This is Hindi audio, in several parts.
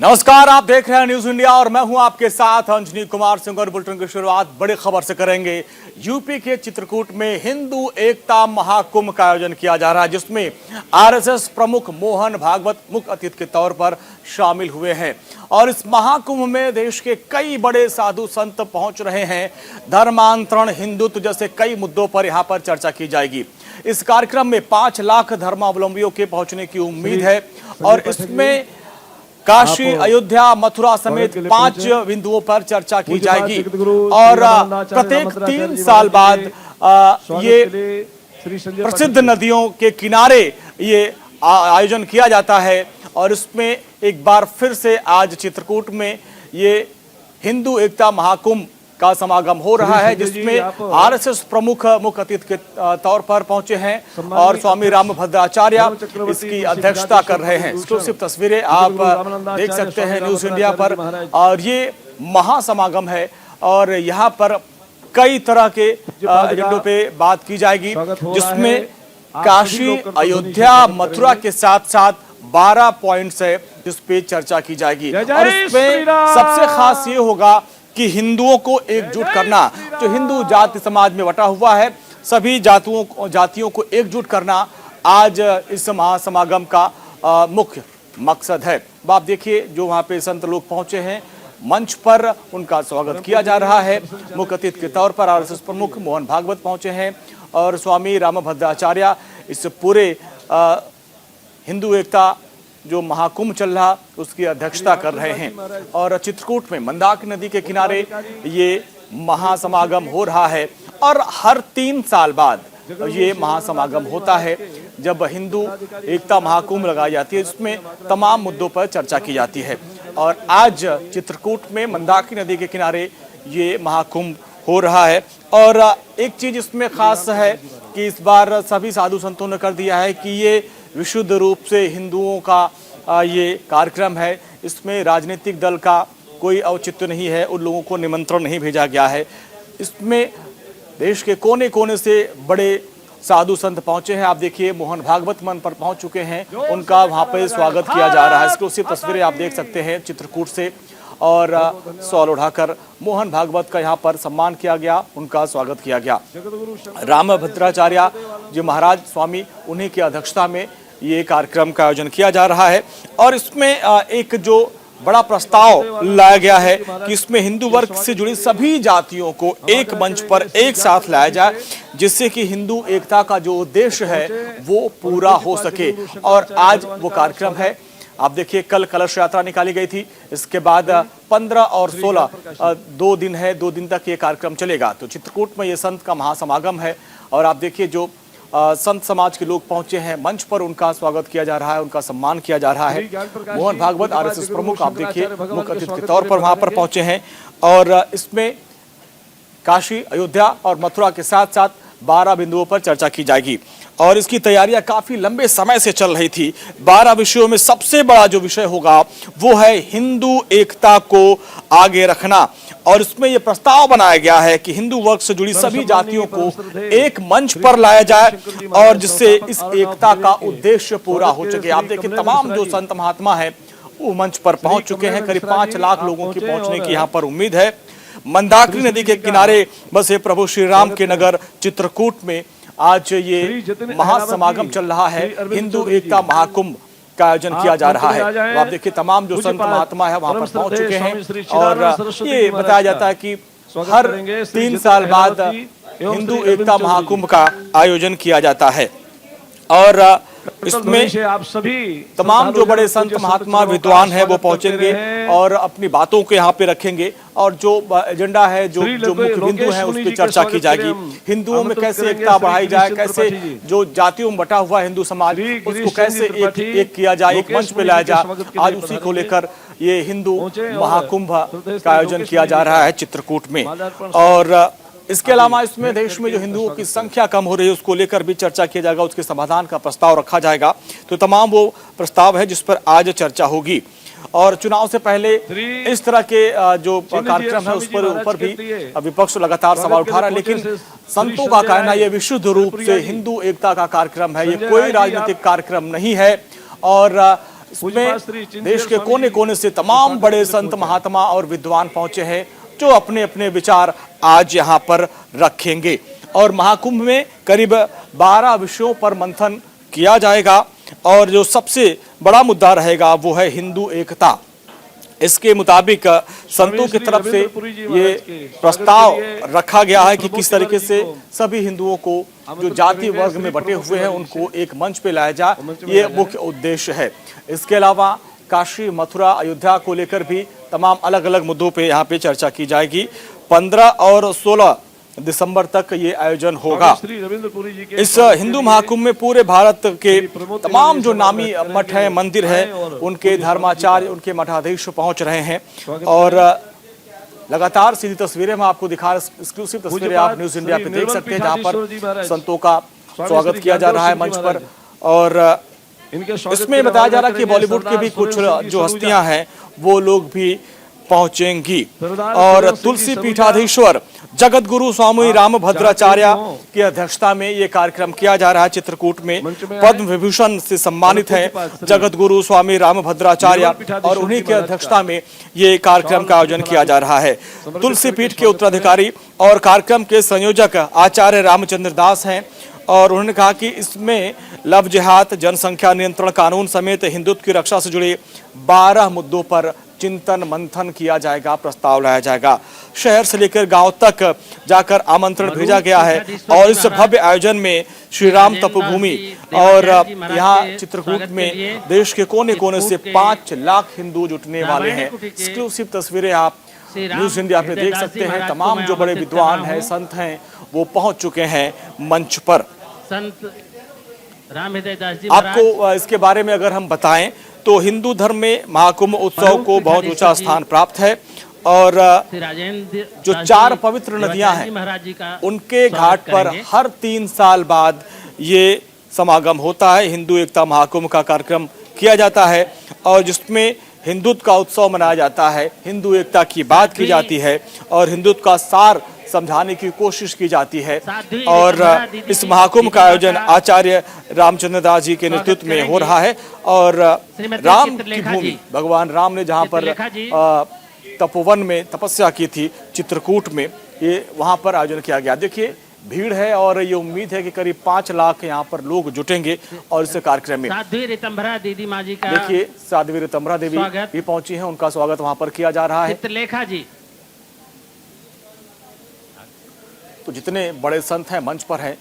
नमस्कार, आप देख रहे हैं न्यूज इंडिया और मैं हूं आपके साथ अंजनी कुमार सिंह। और बुलेटिन की शुरुआत बड़ी खबर से करेंगे। यूपी के चित्रकूट में हिंदू एकता महाकुंभ का आयोजन किया जा रहा है, जिसमें आरएसएस प्रमुख मोहन भागवत मुख्य अतिथि के तौर पर शामिल हुए हैं। और इस महाकुंभ में देश के कई बड़े साधु संत पहुंच रहे हैं। धर्मांतरण, हिंदुत्व जैसे कई मुद्दों पर यहाँ पर चर्चा की जाएगी। इस कार्यक्रम में 5 लाख धर्मावलंबियों के पहुंचने की उम्मीद है और इसमें काशी, अयोध्या, मथुरा समेत 5 बिंदुओं पर चर्चा की जाएगी। और प्रत्येक 3 साल बाद ये प्रसिद्ध नदियों के किनारे ये आयोजन किया जाता है। और इसमें एक बार फिर से आज चित्रकूट में ये हिंदू एकता महाकुंभ का समागम हो रहा है, जिसमें आरएसएस प्रमुख मुख्य अतिथि के तौर पर पहुंचे हैं और स्वामी रामभद्राचार्य इसकी अध्यक्षता कर रहे हैं। एक्सक्लूसिव तस्वीरें आप देख सकते हैं न्यूज इंडिया पर। और ये महासमागम है और यहाँ पर कई तरह के एजेंडों पे बात की जाएगी, जिसमें काशी, अयोध्या, मथुरा के साथ साथ 12 पॉइंट्स है जिस पे चर्चा की जाएगी। और इसमें सबसे खास ये होगा कि हिंदुओं को एकजुट करना, जो हिंदू जाति समाज में बटा हुआ है, सभी जातियों को एकजुट करना आज इस महासमागम का मुख्य मकसद है। आप देखिए, जो वहाँ पे संत लोग पहुंचे हैं, मंच पर उनका स्वागत किया जा रहा है। मुख्य अतिथि के तौर पर आरएसएस प्रमुख मोहन भागवत पहुंचे हैं और स्वामी रामभद्राचार्य इस पूरे हिंदू एकता जो महाकुंभ चल रहा उसकी अध्यक्षता कर रहे हैं। और चित्रकूट में मंदाकिनी नदी के किनारे ये महासमागम हो रहा है और हर 3 साल बाद ये महासमागम होता है, जब हिंदू एकता महाकुंभ लगाई जाती है। इसमें तमाम मुद्दों पर चर्चा की जाती है। और आज चित्रकूट में मंदाकिनी नदी के किनारे ये महाकुंभ हो रहा है। और एक चीज इसमें खास है कि इस बार सभी साधु संतों ने कर दिया है कि ये विशुद्ध रूप से हिंदुओं का ये कार्यक्रम है। इसमें राजनीतिक दल का कोई औचित्य नहीं है, उन लोगों को निमंत्रण नहीं भेजा गया है। इसमें देश के कोने कोने से बड़े साधु संत पहुंचे हैं। आप देखिए, मोहन भागवत मन पर पहुंच चुके हैं, उनका वहां पे स्वागत किया जा रहा है। एक्सक्लूसिव तस्वीरें आप देख सकते हैं चित्रकूट से। और सॉल उठाकर मोहन भागवत का यहाँ पर सम्मान किया गया, उनका स्वागत किया गया। रामभद्राचार्य जी महाराज स्वामी, उन्हीं की अध्यक्षता में ये कार्यक्रम का आयोजन किया जा रहा है। और इसमें एक जो बड़ा प्रस्ताव लाया गया है कि इसमें हिंदू वर्ग से जुड़ी सभी जातियों को एक मंच पर एक साथ लाया जाए, जिससे कि हिंदू एकता का जो उद्देश्य है वो पूरा हो सके। और आज वो कार्यक्रम है। आप देखिए, कल कलश यात्रा निकाली गई थी, इसके बाद 15 और 16 2 दिन है, 2 दिन तक ये कार्यक्रम चलेगा। तो चित्रकूट में ये संत का महासमागम है। और आप देखिए, जो संत समाज के लोग पहुंचे हैं, मंच पर उनका स्वागत किया जा रहा है, उनका सम्मान किया जा रहा है। मोहन भागवत आरएसएस प्रमुख, आप देखिए, मुख्य अतिथि के तौर पर वहां पर पहुंचे हैं। और इसमें काशी, अयोध्या और मथुरा के साथ साथ 12 बिंदुओं पर चर्चा की जाएगी। और इसकी तैयारियां काफी लंबे समय से चल रही थी। 12 विषयों में सबसे बड़ा जो विषय होगा वो है हिंदू एकता को आगे रखना। और इसमें यह प्रस्ताव बनाया गया है कि हिंदू वर्ग से जुड़ी सभी जातियों को एक मंच पर लाया जाए और जिससे इस एकता का उद्देश्य पूरा हो सके। आप देखिए, तमाम जो संत महात्मा है वो मंच पर पहुंच चुके हैं। करीब 5 लाख लोगों की पहुंचने की यहाँ पर उम्मीद है। मंदाकिनी नदी के किनारे बसे प्रभु श्री राम के नगर चित्रकूट में आज ये महासमागम चल रहा है। हिंदू एकता महाकुंभ का आयोजन किया जा रहा है। तो आप देखिए, तमाम जो संत महात्मा है वहां पर पहुंच चुके हैं। और ये बताया जाता है कि हर 3 साल बाद हिंदू एकता महाकुंभ का आयोजन किया जाता है। और इसमें आप सभी तमाम जो बड़े संत महात्मा विद्वान हैं वो पहुंचेंगे और अपनी बातों को यहाँ पे रखेंगे। और जो एजेंडा है, जो मुख्य बिंदु है, उस पर चर्चा की जाएगी। हिंदुओं में कैसे एकता बढ़ाई जाए, कैसे जो जातियों में बटा हुआ हिंदू समाज उसको कैसे एक किया जाए, एक मंच पे लाया जाए। आज उसी को लेकर ये हिंदू महाकुंभ का आयोजन किया जा रहा है चित्रकूट में। और इसके अलावा इसमें देश में जो हिंदुओं की संख्या कम हो रही है उसको लेकर भी चर्चा किया जाएगा, उसके समाधान का प्रस्ताव रखा जाएगा। तो तमाम वो प्रस्ताव है जिस पर आज चर्चा होगी। और चुनाव से पहले इस तरह के जो कार्यक्रम है उस पर ऊपर भी विपक्ष लगातार सवाल उठा रहा है, लेकिन संतों का कहना यह विशुद्ध रूप से हिंदू एकता का कार्यक्रम है, ये कोई राजनीतिक कार्यक्रम नहीं है। और इसमें देश के कोने कोने से तमाम बड़े संत महात्मा और विद्वान पहुंचे हैं जो अपने अपने विचार आज यहाँ पर रखेंगे। और महाकुंभ में करीब 12 विषयों पर मंथन किया जाएगा और जो सबसे बड़ा मुद्दा रहेगा वो है हिंदू एकता। इसके मुताबिक संतों की तरफ से ये प्रस्ताव रखा गया है कि किस तरीके से सभी हिंदुओं को जो जाति वर्ग में बटे हुए हैं उनको एक मंच पे लाया जाए, ये मुख्य उद्देश्य है। इसके अलावा काशी, मथुरा, अयोध्या को लेकर भी तमाम अलग अलग मुद्दों पे यहाँ पे चर्चा की जाएगी। 15 और 16 दिसंबर तक ये आयोजन होगा। इस हिंदू महाकुंभ में पूरे भारत के तमाम जो नामी मठ हैं, मंदिर हैं, उनके धर्माचार्य, उनके मठाधीश पहुंच रहे हैं और लगातार सीधी तस्वीरें मैं आपको दिखा, एक्सक्लूसिव तस्वीरें आप न्यूज इंडिया पे देख सकते हैं जहां पर संतों का स्वागत किया जा रहा है मंच पर। और इसमें बताया जा रहा है कि बॉलीवुड के भी कुछ जो हस्तियां हैं वो लोग भी पहुंचेंगी। और तुलसी पीठाधीश्वर जगत गुरु स्वामी रामभद्राचार्य की अध्यक्षता में ये कार्यक्रम किया जा रहा है। चित्रकूट में पद्म विभूषण से सम्मानित है जगत गुरु स्वामी रामभद्राचार्य और उन्हीं की अध्यक्षता में ये कार्यक्रम का आयोजन किया जा रहा है। तुलसी पीठ के उत्तराधिकारी और कार्यक्रम के संयोजक आचार्य रामचंद्र दास हैं और उन्होंने कहा कि इसमें लव जिहाद, जनसंख्या नियंत्रण कानून समेत हिंदुत्व की रक्षा से जुड़े 12 मुद्दों पर चिंतन मंथन किया जाएगा, प्रस्ताव लाया जाएगा। शहर से लेकर गांव तक जाकर आमंत्रण भेजा गया है और इस भव्य आयोजन में श्री राम तपोभूमि और यहाँ चित्रकूट में देश के कोने कोने से 5 लाख हिंदू जुटने वाले हैं। एक्सक्लूसिव तस्वीरें आप न्यूज इंडिया पे देख सकते हैं। तमाम जो बड़े विद्वान हैं, संत हैं, वो पहुंच चुके हैं मंच पर। संत राम हृदय दास जी आपको इसके बारे में अगर हम बताएं तो हिंदू धर्म में महाकुंभ उत्सव को बहुत ऊंचा स्थान प्राप्त है और जो 4 पवित्र नदियां हैं उनके घाट पर हर 3 साल बाद ये समागम होता है। हिंदू एकता महाकुंभ का कार्यक्रम किया जाता है और जिसमें हिंदुत्व का उत्सव मनाया जाता है, हिंदू एकता की बात की जाती है और हिंदुत्व का सार समझाने की कोशिश की जाती है। और इस महाकुंभ का आयोजन आचार्य रामचंद्र दास जी के नेतृत्व में हो रहा है और राम की भूमि, भगवान राम ने जहां पर तपोवन में तपस्या की थी चित्रकूट में, ये वहां पर आयोजन किया गया। देखिए भीड़ है और ये उम्मीद है कि करीब 5 लाख यहाँ पर लोग जुटेंगे और इस कार्यक्रम में। साध्वी ऋतंभरा दीदी माँ जी का देखिए साध्वी ऋतंभरा देवी भी पहुंची हैं, उनका स्वागत वहां पर किया जा रहा है। चित्रलेखा जी, तो जितने बड़े संत हैं मंच पर हैं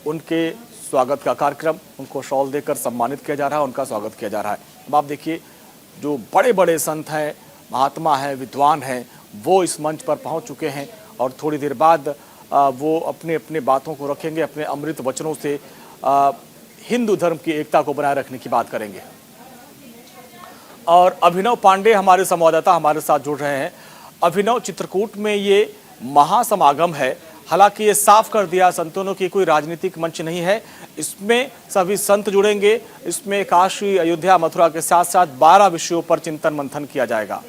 उनके स्वागत का कार्यक्रम, उनको शॉल देकर सम्मानित किया जा रहा है, उनका स्वागत किया जा रहा है। अब आप देखिए जो बड़े बड़े संत हैं, महात्मा हैं, विद्वान हैं, वो इस मंच पर पहुंच चुके हैं और थोड़ी देर बाद वो अपने अपने बातों को रखेंगे, अपने अमृत वचनों से हिंदू धर्म की एकता को बनाए रखने की बात करेंगे। और अभिनव पांडे हमारे संवाददाता हमारे साथ जुड़ रहे हैं। अभिनव, चित्रकूट में ये महासमागम है, हालांकि ये साफ कर दिया संतों ने कि कोई राजनीतिक मंच नहीं है, इसमें सभी संत जुड़ेंगे, इसमें काशी, अयोध्या, मथुरा के साथ साथ 12 विषयों पर चिंतन मंथन किया जाएगा।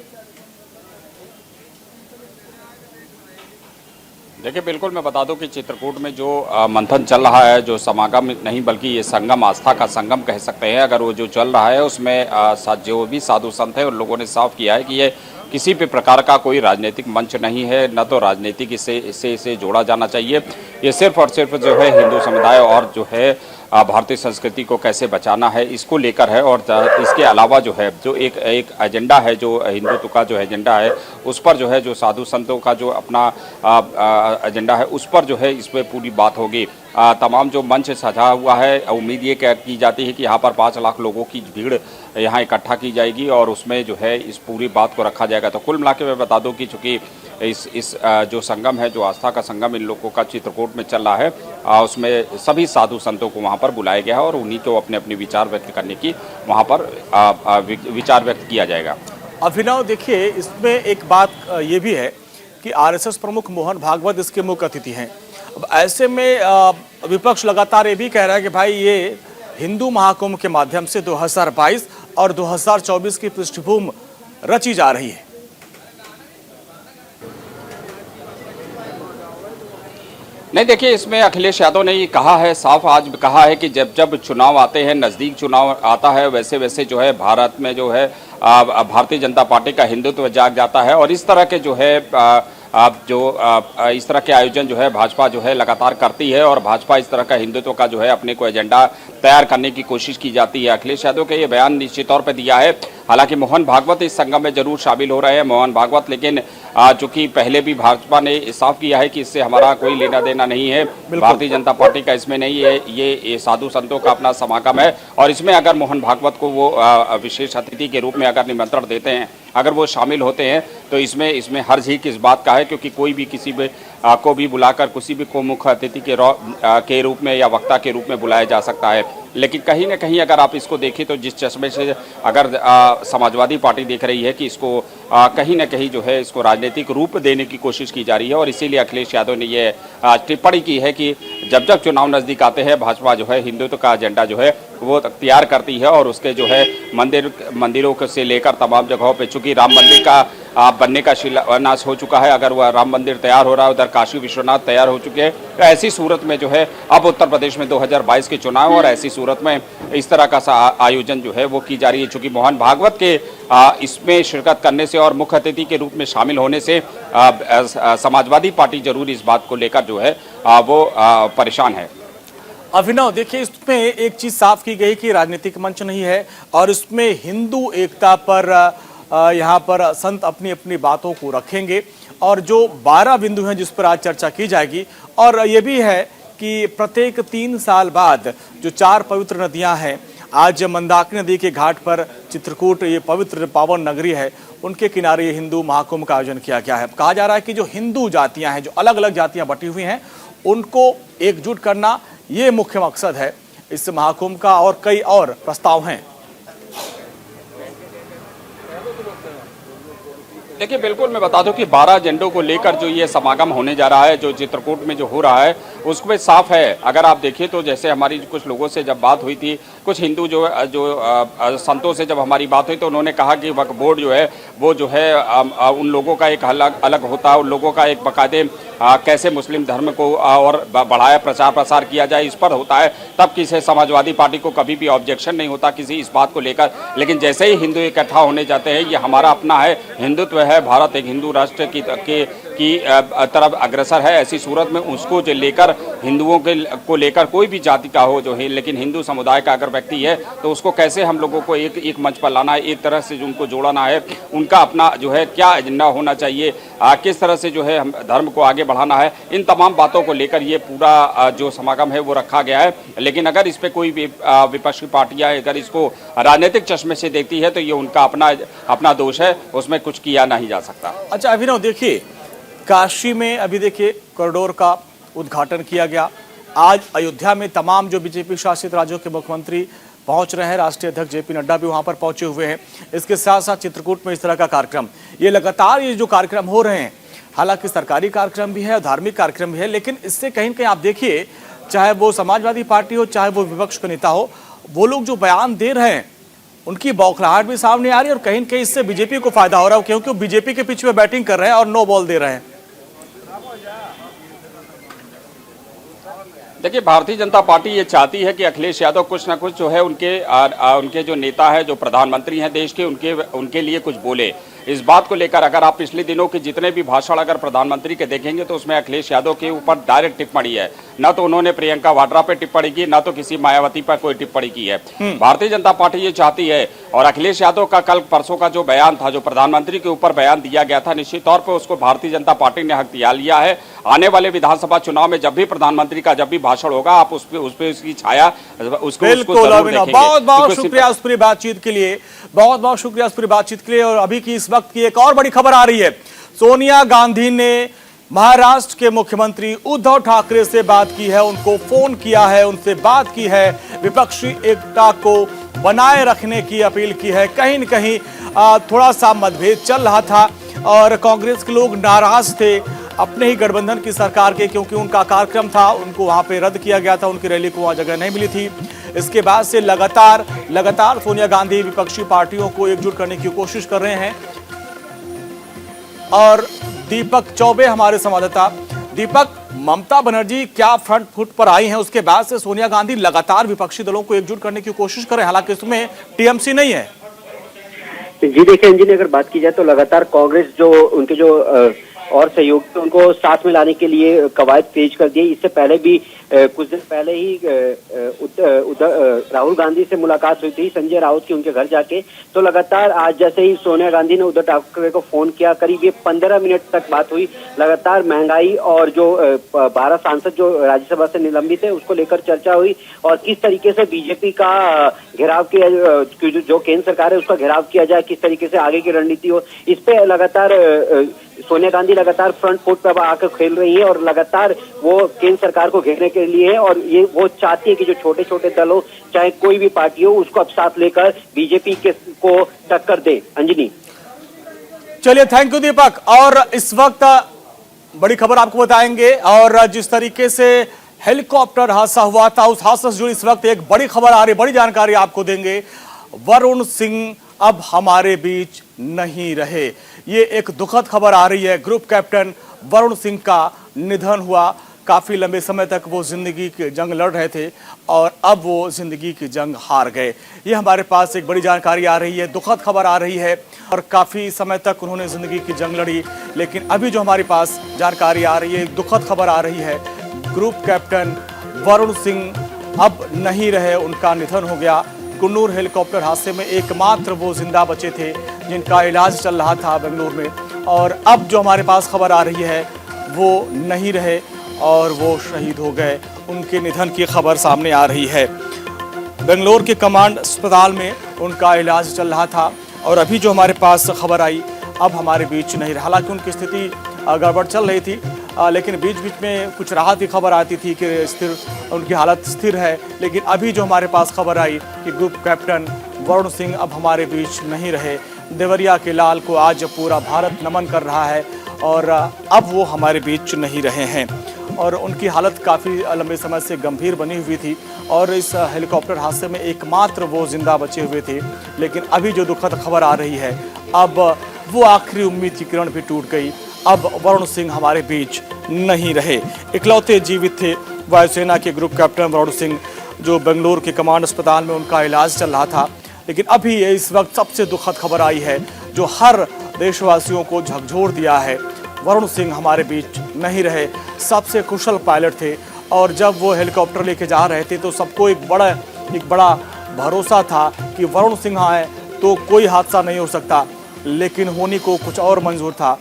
देखिए बिल्कुल, मैं बता दूं कि चित्रकूट में जो मंथन चल रहा है, जो समागम नहीं बल्कि ये संगम, आस्था का संगम कह सकते हैं अगर, वो जो चल रहा है उसमें जो भी साधु संत है उन लोगों ने साफ किया है कि ये किसी भी प्रकार का कोई राजनीतिक मंच नहीं है, न तो राजनीतिक इसे जोड़ा जाना चाहिए। ये सिर्फ और सिर्फ जो है हिंदू समुदाय और जो है भारतीय संस्कृति को कैसे बचाना है इसको लेकर है। और इसके अलावा जो है जो एक एजेंडा है, जो हिंदुत्व का जो एजेंडा है उस पर जो है, जो साधु संतों का जो अपना एजेंडा है उस पर जो है इस पर पूरी बात होगी। तमाम जो मंच सजा हुआ है, उम्मीद ये की जाती है कि यहाँ पर 5 लाख लोगों की भीड़ यहाँ इकट्ठा की जाएगी और उसमें जो है इस पूरी बात को रखा जाएगा। तो कुल मिला के मैं बता दूं कि चूँकि इस जो संगम है, जो आस्था का संगम इन लोगों का चित्रकूट में चल रहा है, उसमें सभी साधु संतों को वहाँ पर बुलाया गया है और उन्हीं को अपने अपने विचार व्यक्त करने की वहाँ पर विचार व्यक्त किया जाएगा। अभिनव, देखिए इसमें एक बात ये भी है कि आरएसएस प्रमुख मोहन भागवत इसके मुख्य अतिथि हैं। अब ऐसे में विपक्ष लगातार ये भी कह रहा है कि भाई ये हिंदू महाकुंभ के माध्यम से 2022 और 2024 की पृष्ठभूमि रची जा रही है। नहीं, देखिए, इसमें अखिलेश यादव ने ये कहा है, साफ आज कहा है कि जब जब चुनाव आते हैं, नज़दीक चुनाव आता है, वैसे वैसे जो है भारत में जो है भारतीय जनता पार्टी का हिंदुत्व जाग जाता है। और इस तरह के जो है इस तरह के आयोजन जो है भाजपा जो है लगातार करती है, और भाजपा इस तरह का हिंदुत्व का जो है अपने को एजेंडा तैयार करने की कोशिश की जाती है। अखिलेश यादव के ये बयान निश्चित तौर पर दिया है। हालांकि मोहन भागवत इस संगम में जरूर शामिल हो रहे हैं, मोहन भागवत, लेकिन चूंकि पहले भी भाजपा ने साफ किया है कि इससे हमारा कोई लेना देना नहीं है, भारतीय जनता पार्टी का इसमें नहीं है, ये साधु संतों का अपना समागम है। और इसमें अगर मोहन भागवत को वो विशेष अतिथि के रूप में अगर निमंत्रण देते हैं, अगर वो शामिल होते हैं, तो इसमें हर्ज ही किस बात का है, क्योंकि कोई भी किसी भी को भी बुलाकर किसी भी को मुख्य अतिथि के रूप में या वक्ता के रूप में बुलाया जा सकता है। लेकिन कहीं ना कहीं अगर आप इसको देखें तो जिस चश्मे से अगर समाजवादी पार्टी देख रही है कि इसको कहीं ना कहीं जो है इसको राजनीतिक रूप देने की कोशिश की जा रही है, और इसीलिए अखिलेश यादव ने ये टिप्पणी की है कि जब जब चुनाव नज़दीक आते हैं, भाजपा जो है हिंदुत्व का एजेंडा जो है वो तैयार करती है, और उसके जो है मंदिरों से लेकर तमाम जगहों पे, चूंकि राम मंदिर का बनने का शिलान्यास हो चुका है, अगर वह राम मंदिर तैयार हो रहा है, उधर काशी विश्वनाथ तैयार हो चुके हैं, तो ऐसी सूरत में जो है अब उत्तर प्रदेश में 2022 के चुनाव, और ऐसी सूरत में इस तरह का आयोजन जो है वो की जा रही है। चूंकि मोहन भागवत के इसमें शिरकत करने से और मुख्य अतिथि के रूप में शामिल होने से समाजवादी पार्टी जरूर इस बात को लेकर जो है वो परेशान है। अभिनव, देखिए, इसमें एक चीज साफ की गई कि राजनीतिक मंच नहीं है, और इसमें हिंदू एकता पर यहाँ पर संत अपनी अपनी बातों को रखेंगे, और जो 12 बिंदु हैं जिस पर आज चर्चा की जाएगी, और ये भी है कि प्रत्येक 3 साल बाद जो 4 पवित्र नदियां हैं, आज मंदाकिनी नदी के घाट पर चित्रकूट, ये पवित्र पावन नगरी है, उनके किनारे हिंदू महाकुंभ का आयोजन किया गया है। कहा जा रहा है कि जो हिंदू जातियां हैं, जो अलग अलग जातियां बटी हुई हैं, उनको एकजुट करना ये मुख्य मकसद है इस महाकुंभ का, और कई और प्रस्ताव हैं। देखिए, बिल्कुल, मैं बता दूं कि 12 एजेंडों को लेकर जो ये समागम होने जा रहा है, जो चित्रकूट में जो हो रहा है, उसमें साफ है। अगर आप देखिए तो जैसे हमारी कुछ लोगों से जब बात हुई थी, कुछ हिंदू जो संतों से जब हमारी बात हुई, तो उन्होंने कहा कि वक्फ बोर्ड जो है वो जो है उन लोगों का एक अलग होता है, उन लोगों का एक बाकायदे कैसे मुस्लिम धर्म को और बढ़ाया प्रचार प्रसार किया जाए, इस पर होता है। तब किसी समाजवादी पार्टी को कभी भी ऑब्जेक्शन नहीं होता किसी इस बात को लेकर। लेकिन जैसे ही हिंदू इकट्ठा होने जाते हैं, ये हमारा अपना है, हिंदुत्व है, भारत एक हिंदू राष्ट्र की तरफ अग्रसर है, ऐसी सूरत में उसको जो लेकर हिंदुओं को लेकर कोई भी जाति का हो जो है, लेकिन हिंदू समुदाय का अगर व्यक्ति है, तो उसको कैसे हम लोगों को एक मंच पर लाना है, एक तरह से जो उनको जोड़ना है, उनका अपना जो है क्या एजेंडा होना चाहिए, किस तरह से जो है हम धर्म को आगे बढ़ाना है, इन तमाम बातों को लेकर ये पूरा जो समागम है वो रखा गया है। लेकिन अगर इस पर कोई विपक्षी पार्टियां अगर इसको राजनीतिक चश्मे से देखती है, तो ये उनका अपना दोष है, उसमें कुछ किया नहीं जा सकता। अच्छा अभिनव, देखिए, काशी में अभी देखिए कॉरिडोर का उद्घाटन किया गया। आज अयोध्या में तमाम जो बीजेपी शासित राज्यों के मुख्यमंत्री पहुंच रहे हैं, राष्ट्रीय अध्यक्ष जेपी नड्डा भी वहां पर पहुंचे हुए हैं। इसके साथ साथ चित्रकूट में इस तरह का कार्यक्रम, ये लगातार ये जो कार्यक्रम हो रहे हैं, हालांकि सरकारी कार्यक्रम भी है और धार्मिक कार्यक्रम भी है, लेकिन इससे कहीं न कहीं आप देखिए, चाहे वो समाजवादी पार्टी हो, चाहे वो विपक्ष का नेता हो, वो लोग जो बयान दे रहे हैं, उनकी बौखलाहट भी सामने आ रही है, और कहीं न कहीं इससे बीजेपी को फायदा हो रहा है, क्योंकि वो बीजेपी के पिच में बैटिंग कर रहे हैं और नो बॉल दे रहे हैं। देखिए, भारतीय जनता पार्टी ये चाहती है कि अखिलेश यादव कुछ ना कुछ जो है उनके जो नेता है, जो प्रधानमंत्री हैं देश के, उनके लिए कुछ बोले। इस बात को लेकर अगर आप पिछले दिनों के जितने भी भाषण अगर प्रधानमंत्री के देखेंगे, तो उसमें अखिलेश यादव के ऊपर डायरेक्ट टिप्पणी है। ना तो उन्होंने प्रियंका वाड्रा पे टिप्पणी की, ना तो किसी मायावती पर कोई टिप्पणी की है। भारतीय जनता पार्टी ये चाहती है, और अखिलेश यादव का कल परसों का जो बयान था, जो प्रधानमंत्री के ऊपर बयान दिया गया था, निश्चित तौर पर उसको भारतीय जनता पार्टी ने हथियार लिया है। आने वाले विधानसभा चुनाव में जब भी प्रधानमंत्री का जब भी भाषण होगा, आप उस पर उसकी छाया उसको बहुत बहुत शुक्रिया उस पूरी बातचीत के लिए, बहुत बहुत शुक्रिया उस पूरी बातचीत के लिए। और अभी की इस वक्त की एक और बड़ी खबर आ रही है, सोनिया गांधी ने महाराष्ट्र के मुख्यमंत्री उद्धव ठाकरे से बात की है, उनको फोन किया है, उनसे बात की है, विपक्षी एकता को बनाए रखने की अपील की है। कहीं न कहीं थोड़ा सा मतभेद चल रहा था, और कांग्रेस के लोग नाराज थे अपने ही गठबंधन की सरकार के, क्योंकि उनका कार्यक्रम था, उनको वहां पे रद्द किया गया था, उनकी रैली को वहां जगह नहीं मिली थी। इसके बाद से लगातार सोनिया गांधी विपक्षी पार्टियों को एकजुट करने की कोशिश कर रहे हैं। और दीपक चौबे हमारे संवाददाता, दीपक, ममता बनर्जी क्या फ्रंट फुट पर आई हैं, उसके बाद से सोनिया गांधी लगातार विपक्षी दलों को एकजुट करने की कोशिश कर रहे हैं, हालांकि इसमें टीएमसी नहीं है। जी देखिए अंजलि, अगर बात की जाए तो लगातार कांग्रेस जो उनके जो और सहयोगी उनको साथ में लाने के लिए कवायद तेज कर दी। इससे पहले भी कुछ दिन पहले ही राहुल गांधी से मुलाकात हुई थी संजय राउत की उनके घर जाके। तो लगातार आज जैसे ही सोनिया गांधी ने उद्धव ठाकरे को फोन किया, करीब ये 15 मिनट तक बात हुई। लगातार महंगाई और जो 12 सांसद जो राज्यसभा से निलंबित है उसको लेकर चर्चा हुई और किस तरीके से बीजेपी का घेराव किया, जो केंद्र सरकार है उसका घेराव किया जाए, किस तरीके से आगे की रणनीति हो, इस पे लगातार सोनिया गांधी लगातार फ्रंट फुट पर आकर खेल रही है और लगातार वो केंद्र सरकार को घेरने के लिए है और ये वो चाहती है कि जो छोटे छोटे दल हो, चाहे कोई भी पार्टी हो, उसको अब साथ लेकर बीजेपी को टक्कर दे। अंजनी, चलिए, थैंक यू दीपक। और इस वक्त बड़ी खबर आपको बताएंगे और जिस तरीके से हेलीकॉप्टर हादसा हुआ था उस हादसे से जुड़ी इस वक्त एक बड़ी खबर आ रही, बड़ी जानकारी आपको देंगे। वरुण सिंह अब हमारे बीच नहीं रहे, ये एक दुखद खबर आ रही है। ग्रुप कैप्टन वरुण सिंह का निधन हुआ। काफी लंबे समय तक वो जिंदगी की जंग लड़ रहे थे और अब वो जिंदगी की जंग हार गए। ये हमारे पास एक बड़ी जानकारी आ रही है, दुखद खबर आ रही है और काफी समय तक उन्होंने जिंदगी की जंग लड़ी, लेकिन अभी जो हमारे पास जानकारी आ रही है, एक दुखद खबर आ रही है। ग्रुप कैप्टन वरुण सिंह अब नहीं रहे, उनका निधन हो गया। कुन्नूर हेलीकॉप्टर हादसे में एकमात्र वो जिंदा बचे थे जिनका इलाज चल रहा था बेंगलुरु में, और अब जो हमारे पास खबर आ रही है वो नहीं रहे और वो शहीद हो गए। उनके निधन की खबर सामने आ रही है। बेंगलुरु के कमांड अस्पताल में उनका इलाज चल रहा था और अभी जो हमारे पास खबर आई अब हमारे बीच नहीं रहा। हालांकि उनकी स्थिति गड़बड़ चल रही थी, लेकिन बीच बीच में कुछ राहत की खबर आती थी कि उनकी हालत स्थिर है, लेकिन अभी जो हमारे पास खबर आई कि ग्रुप कैप्टन वरुण सिंह अब हमारे बीच नहीं रहे। देवरिया के लाल को आज पूरा भारत नमन कर रहा है और अब वो हमारे बीच नहीं रहे हैं और उनकी हालत काफ़ी लंबे समय से गंभीर बनी हुई थी और इस हेलीकॉप्टर हादसे में एकमात्र वो जिंदा बचे हुए थे। लेकिन अभी जो दुखद खबर आ रही है, अब वो आखिरी उम्मीद की किरण भी टूट गई। अब वरुण सिंह हमारे बीच नहीं रहे। इकलौते जीवित थे वायुसेना के ग्रुप कैप्टन वरुण सिंह, जो बेंगलुरु के कमांड अस्पताल में उनका इलाज चल रहा था। लेकिन अभी इस वक्त सबसे दुखद खबर आई है जो हर देशवासियों को झकझोर दिया है। वरुण सिंह हमारे बीच नहीं रहे। सबसे कुशल पायलट थे और जब वो हेलीकॉप्टर लेके जा रहे थे तो सबको एक बड़ा भरोसा था कि वरुण सिंह आए तो कोई हादसा नहीं हो सकता, लेकिन होने को कुछ और मंजूर था।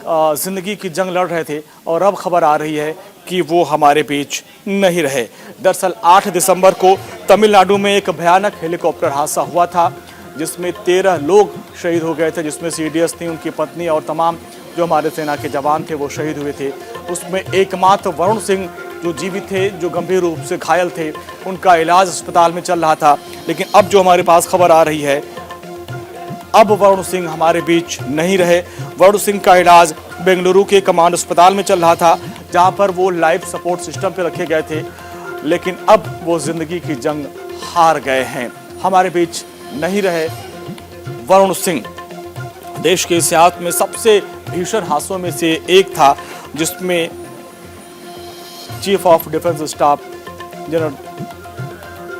जिंदगी की जंग लड़ रहे थे और अब खबर आ रही है कि वो हमारे बीच नहीं रहे। दरअसल 8 दिसंबर को तमिलनाडु में एक भयानक हेलीकॉप्टर हादसा हुआ था जिसमें 13 लोग शहीद हो गए थे, जिसमें सीडीएस थी, उनकी पत्नी और तमाम जो हमारे सेना के जवान थे वो शहीद हुए थे। उसमें एकमात्र वरुण सिंह जो जीवित थे, जो गंभीर रूप से घायल थे, उनका इलाज अस्पताल में चल रहा था। लेकिन अब जो हमारे पास खबर आ रही है, अब वरुण सिंह हमारे बीच नहीं रहे। वरुण सिंह का इलाज बेंगलुरु के कमांड अस्पताल में चल रहा था जहां पर वो लाइफ सपोर्ट सिस्टम पे रखे गए थे, लेकिन अब वो जिंदगी की जंग हार गए हैं। हमारे बीच नहीं रहे वरुण सिंह। देश के इतिहास में सबसे भीषण हादसों में से एक था जिसमें chief of defence staff general,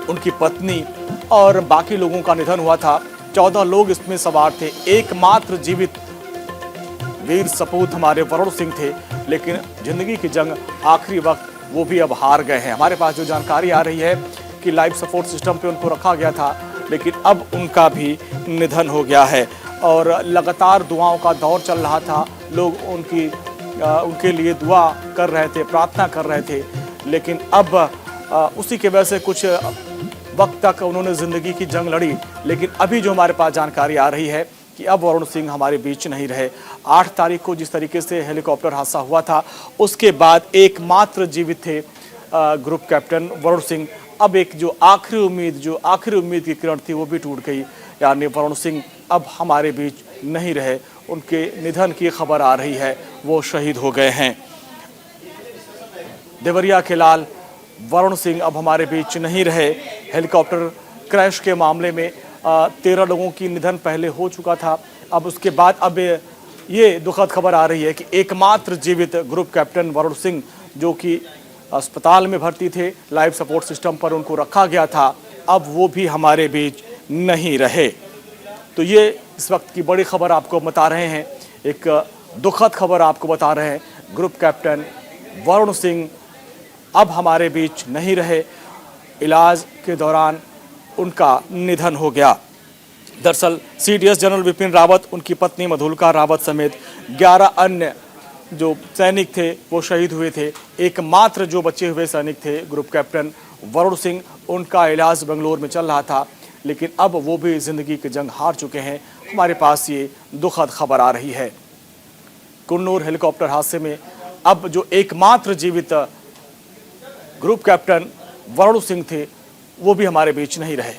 उनकी पत्नी और बाकी लोगों का निधन हुआ था। 14 लोग इसमें सवार थे। एकमात्र जीवित वीर सपूत हमारे वरुण सिंह थे, लेकिन जिंदगी की जंग आखिरी वक्त वो भी अब हार गए हैं। हमारे पास जो जानकारी आ रही है कि लाइफ सपोर्ट सिस्टम पे उनको रखा गया था, लेकिन अब उनका भी निधन हो गया है और लगातार दुआओं का दौर चल रहा था। लोग उनके लिए दुआ कर रहे थे, प्रार्थना कर रहे थे, लेकिन अब उसी के वजह से कुछ वक्त तक उन्होंने ज़िंदगी की जंग लड़ी। लेकिन अभी जो हमारे पास जानकारी आ रही है कि अब वरुण सिंह हमारे बीच नहीं रहे। 8 तारीख को जिस तरीके से हेलीकॉप्टर हादसा हुआ था, उसके बाद एकमात्र जीवित थे ग्रुप कैप्टन वरुण सिंह। अब एक जो आखिरी उम्मीद की किरण थी वो भी टूट गई, यानी वरुण सिंह अब हमारे बीच नहीं रहे। उनके निधन की खबर आ रही है, वो शहीद हो गए हैं। देवरिया के लाल वरुण सिंह अब हमारे बीच नहीं रहे। हेलीकॉप्टर क्रैश के मामले में 13 लोगों की निधन पहले हो चुका था। अब उसके बाद अब ये दुखद खबर आ रही है कि एकमात्र जीवित ग्रुप कैप्टन वरुण सिंह जो कि अस्पताल में भर्ती थे, लाइफ सपोर्ट सिस्टम पर उनको रखा गया था, अब वो भी हमारे बीच नहीं रहे। तो ये इस वक्त की बड़ी खबर आपको बता रहे हैं, एक दुखद खबर आपको बता रहे हैं। ग्रुप कैप्टन वरुण सिंह अब हमारे बीच नहीं रहे, इलाज के दौरान उनका निधन हो गया। दरअसल सीडीएस जनरल विपिन रावत, उनकी पत्नी मधुलिका रावत समेत 11 अन्य जो सैनिक थे वो शहीद हुए थे। एकमात्र जो बचे हुए सैनिक थे ग्रुप कैप्टन वरुण सिंह, उनका इलाज बेंगलोर में चल रहा था, लेकिन अब वो भी जिंदगी की जंग हार चुके हैं। हमारे पास ये दुखद खबर आ रही है। कुन्नूर हेलीकॉप्टर हादसे में अब जो एकमात्र जीवित ग्रुप कैप्टन वरुण सिंह थे वो भी हमारे बीच नहीं रहे।